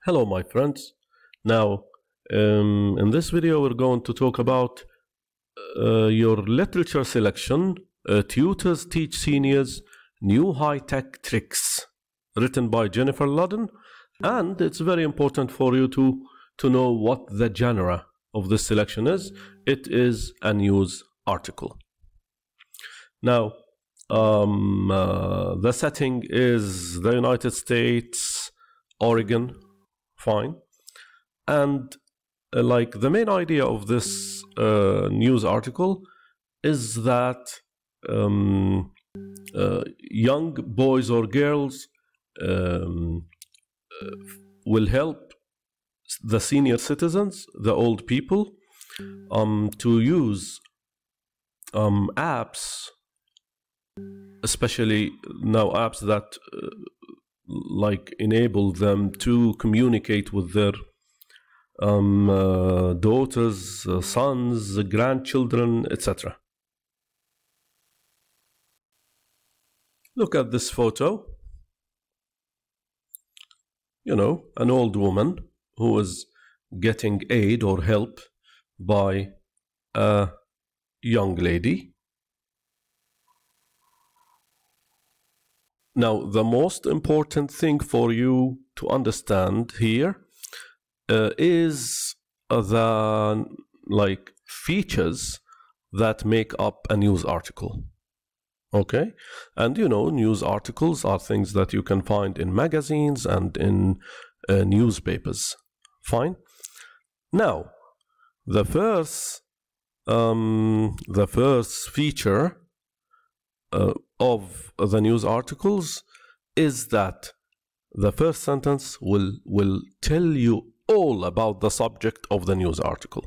Hello, my friends. Now, in this video, we're going to talk about your literature selection. Tutors teach seniors new high-tech tricks, written by Jennifer Ludden, and it's very important for you to know what the genre of this selection is. It is a news article. Now, the setting is the United States, Oregon. Fine. And like the main idea of this news article is that young boys or girls will help the senior citizens, the old people, to use apps, especially now apps that like enable them to communicate with their daughters, sons, grandchildren, etc. Look at this photo. You know, an old woman who is getting aid or help by a young lady. Now, the most important thing for you to understand here is the features that make up a news article. Okay, and you know, news articles are things that you can find in magazines and in newspapers. Fine. Now, the first feature of the news articles is that the first sentence will tell you all about the subject of the news article.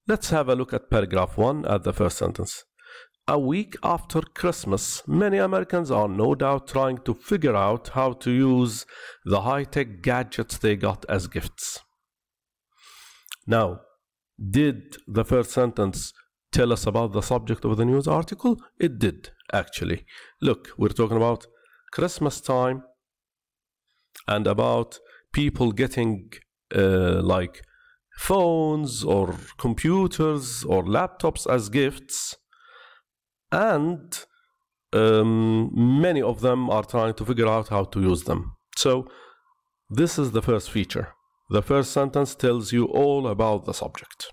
Let's have a look at paragraph 1 at the first sentence. A week after Christmas, many Americans are no doubt trying to figure out how to use the high-tech gadgets they got as gifts. Now, did the first sentence tell us about the subject of the news article? It did, actually. Look, we're talking about Christmas time and about people getting like phones or computers or laptops as gifts, and many of them are trying to figure out how to use them. So this is the first feature. The first sentence tells you all about the subject.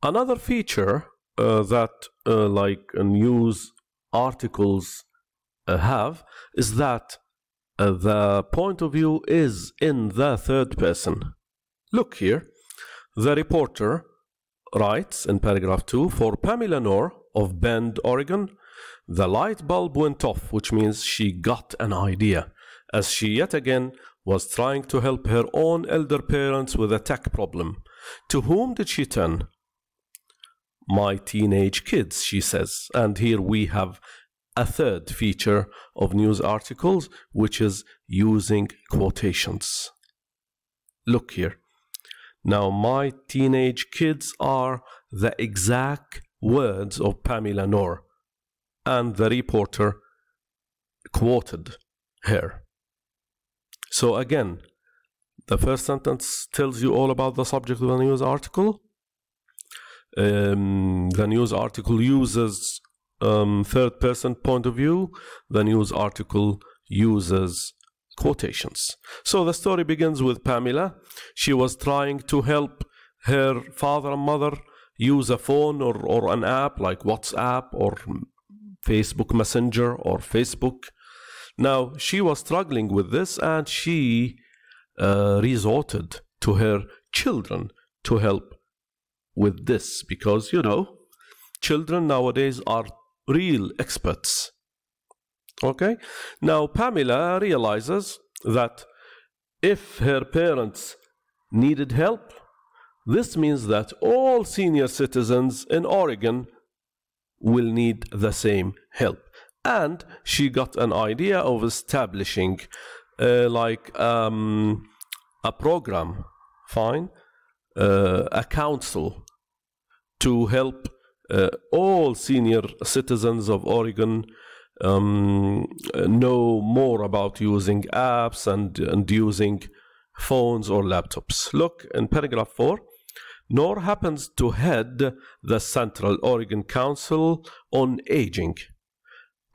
Another feature that news articles have is that the point of view is in the third person. Look here. The reporter writes in paragraph 2, for Pamela Noor of Bend, Oregon, the light bulb went off, which means she got an idea, as she yet again was trying to help her own elder parents with a tech problem. To whom did she turn? My teenage kids, she says. And here we have a third feature of news articles, which is using quotations. Look here. Now, my teenage kids are the exact words of Pamela Noor, and the reporter quoted her. So again, the first sentence tells you all about the subject of the news article. The news article uses third person point of view. The news article uses quotations. So the story begins with Pamela. She was trying to help her father and mother use a phone or an app like WhatsApp or Facebook Messenger or Facebook. Now, she was struggling with this, and she resorted to her children to help with this, because, you know, children nowadays are real experts. Okay? Now, Pamela realizes that if her parents needed help, this means that all senior citizens in Oregon will need the same help. And she got an idea of establishing a program, fine, a council to help all senior citizens of Oregon know more about using apps and using phones or laptops. Look in paragraph 4. Noor happens to head the Central Oregon Council on Aging,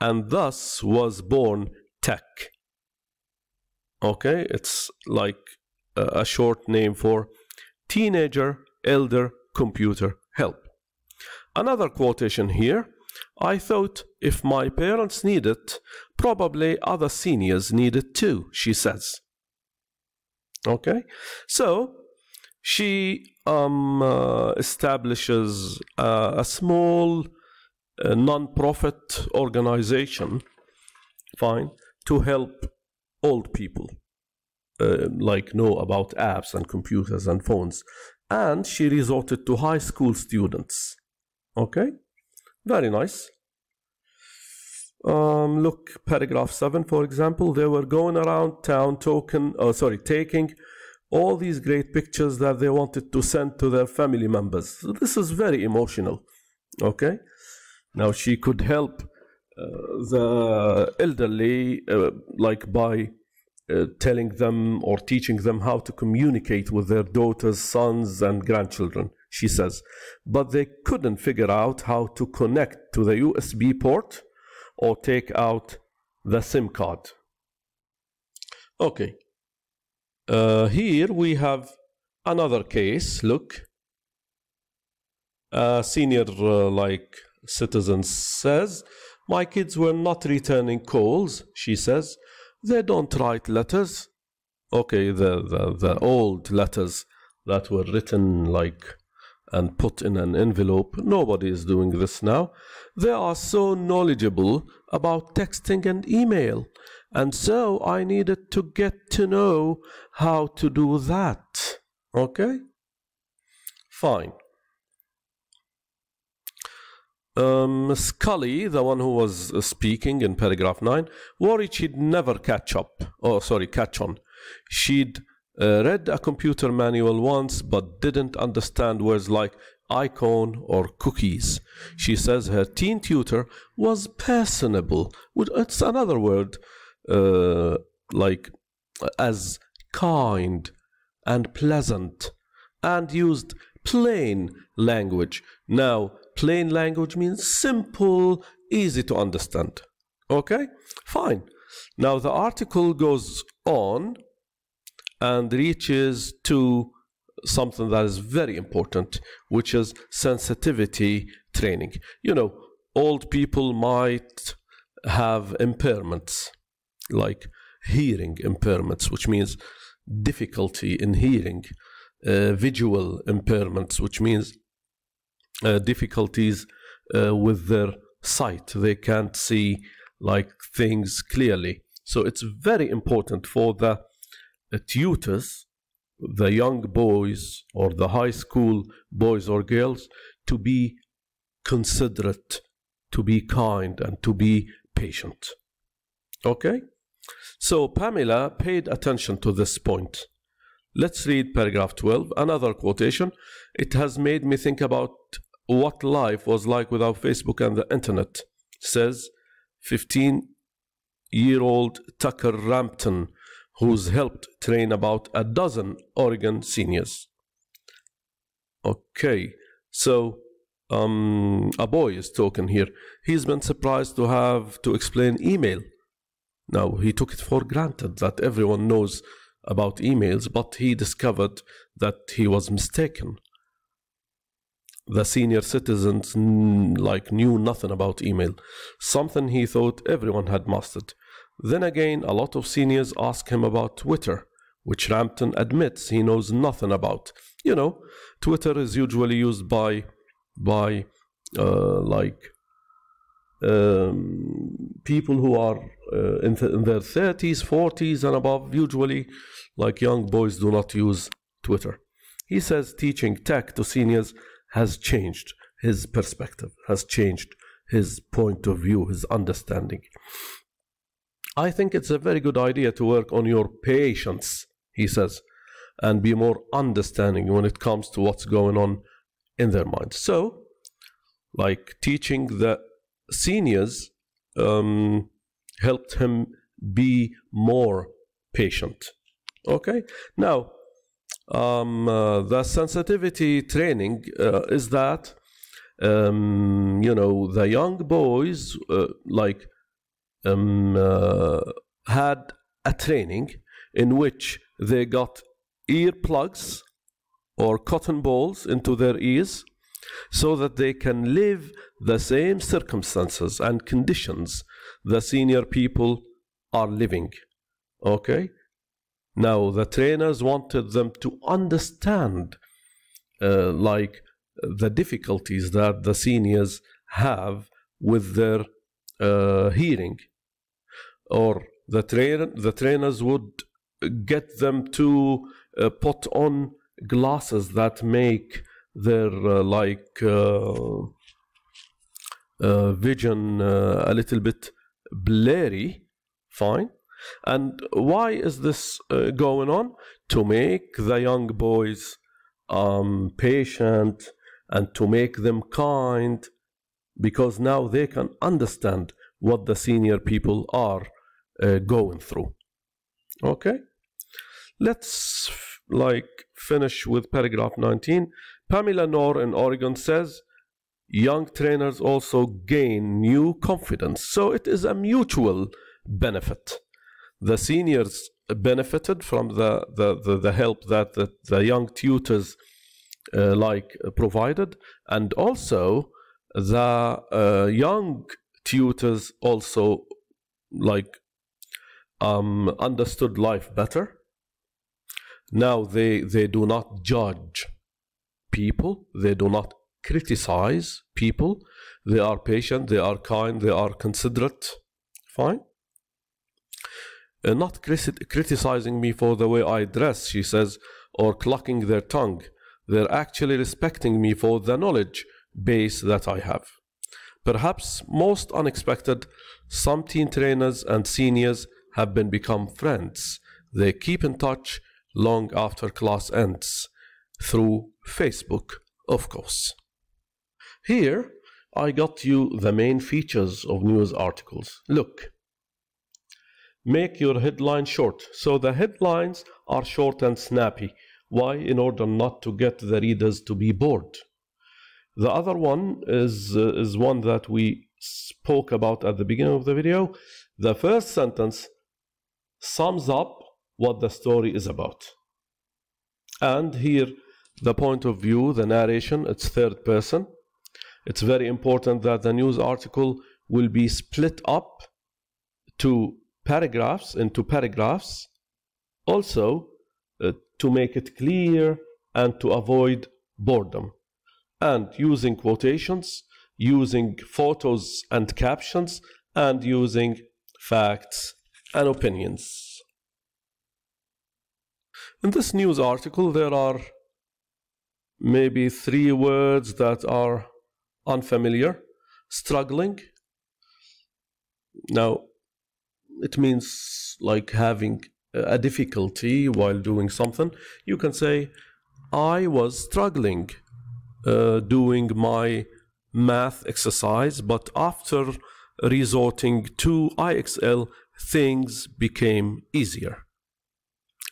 and thus was born TECH. Okay, it's like a short name for Teenager Elder Computer Help. Another quotation here. I thought if my parents need it, probably other seniors need it too, she says. Okay, so she establishes a small non-profit organization, fine, to help old people like know about apps and computers and phones, and she resorted to high school students. Okay, very nice. Look, paragraph 7, for example. They were going around town taking all these great pictures that they wanted to send to their family members. So this is very emotional. Okay, now she could help the elderly like by telling them or teaching them how to communicate with their daughters, sons, and grandchildren, she says. But they couldn't figure out how to connect to the USB port or take out the SIM card. Okay. Here we have another case. Look. A senior citizen says, my kids were not returning calls, she says. They don't write letters. Okay, the old letters that were written and put in an envelope. Nobody is doing this now. They are so knowledgeable about texting and email. And so I needed to get to know how to do that. Okay? Fine. Scully, the one who was speaking in paragraph 9, worried she'd never catch on. She'd read a computer manual once but didn't understand words like icon or cookies. She says her teen tutor was personable. It's another word as kind and pleasant, and used plain language. Now, plain language means simple, easy to understand. Okay? Fine. Now the article goes on and reaches to something that is very important, which is sensitivity training. You know, old people might have impairments, like hearing impairments, which means difficulty in hearing, visual impairments, which means difficulties with their sight. They can't see things clearly. So it's very important for the tutors, the young boys or the high school boys or girls, to be considerate, to be kind, and to be patient. Okay? So Pamela paid attention to this point. Let's read paragraph 12, another quotation. It has made me think about what life was like without Facebook and the internet, says 15-year-old Tucker Rampton, who's helped train about a dozen Oregon seniors. Okay, so a boy is talking here. He's been surprised to have to explain email. Now, he took it for granted that everyone knows about emails, but he discovered that he was mistaken. The senior citizens knew nothing about email, something he thought everyone had mastered. Then again, a lot of seniors ask him about Twitter, which Rampton admits he knows nothing about. You know, Twitter is usually used by people who are in their 30s, 40s and above. Usually, young boys do not use Twitter. He says teaching tech to seniors has changed his perspective, has changed his point of view, his understanding. I think it's a very good idea to work on your patience, he says, and be more understanding when it comes to what's going on in their minds. So, teaching the seniors helped him be more patient. Okay, now the sensitivity training is that the young boys had a training in which they got earplugs or cotton balls into their ears so that they can live the same circumstances and conditions the senior people are living. Okay? Now, the trainers wanted them to understand the difficulties that the seniors have with their hearing. Or the trainers would get them to put on glasses that make their vision a little bit blurry. Fine. And why is this going on? To make the young boys patient and to make them kind, because now they can understand what the senior people are going through. Okay, let's finish with paragraph 19. Pamela Knorr in Oregon says young trainers also gain new confidence, so it is a mutual benefit. The seniors benefited from the help that the young tutors provided, and also the young tutors also understood life better. Now they do not judge people, they do not criticize people, they are patient, they are kind, they are considerate. Fine. Not criticizing me for the way I dress, she says, or clucking their tongue. They're actually respecting me for the knowledge base that I have. Perhaps most unexpected, some teen trainers and seniors have become friends. They keep in touch long after class ends, through Facebook, of course. Here, I got you the main features of news articles. Look. Make your headline short. So the headlines are short and snappy. Why? In order not to get the readers to be bored. The other one is one that we spoke about at the beginning of the video. The first sentence sums up what the story is about. And here, the point of view, the narration, it's third person. It's very important that the news article will be split up into paragraphs, also to make it clear and to avoid boredom, and using quotations, using photos and captions, and using facts and opinions. In this news article, there are maybe 3 words that are unfamiliar. Struggling. Now, it means having a difficulty while doing something. You can say, I was struggling doing my math exercise, but after resorting to IXL, things became easier.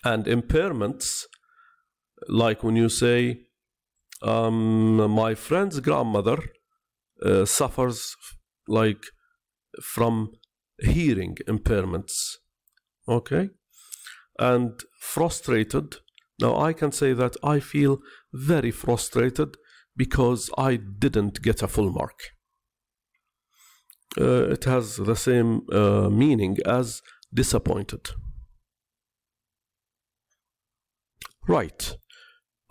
And impairments, like when you say, my friend's grandmother suffers from hearing impairments. Okay? And frustrated. Now I can say that I feel very frustrated because I didn't get a full mark. It has the same meaning as disappointed. Right.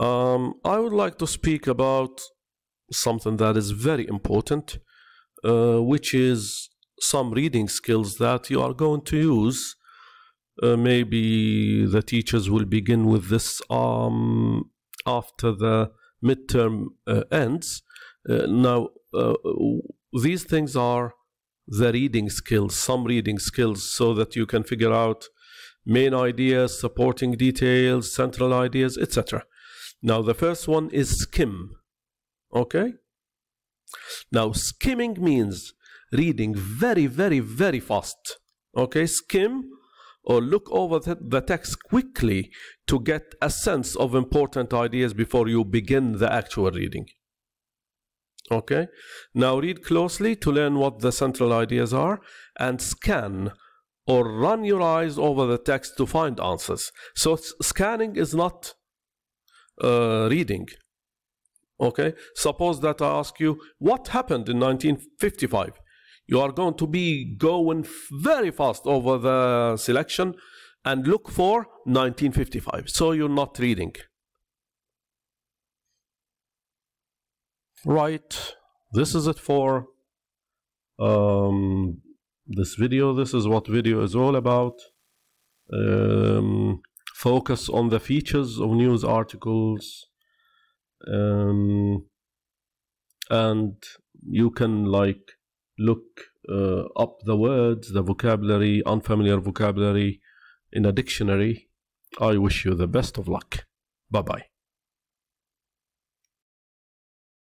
I would like to speak about something that is very important, which is some reading skills that you are going to use. Maybe the teachers will begin with this after the midterm ends. Now, these things are the reading skills, some reading skills, so that you can figure out main ideas, supporting details, central ideas, etc. Now, the first one is skim. Okay? Now, skimming means reading very, very, very fast. Okay, skim or look over the text quickly to get a sense of important ideas before you begin the actual reading. Okay, now read closely to learn what the central ideas are, and scan or run your eyes over the text to find answers. So scanning is not reading. Okay, suppose that I ask you, what happened in 1955? You are going to be going very fast over the selection and look for 1955. So you're not reading. Right, this is it for this video. This is what video is all about. Focus on the features of news articles, and you can like look up the words, the vocabulary, unfamiliar vocabulary in a dictionary. I wish you the best of luck. Bye bye.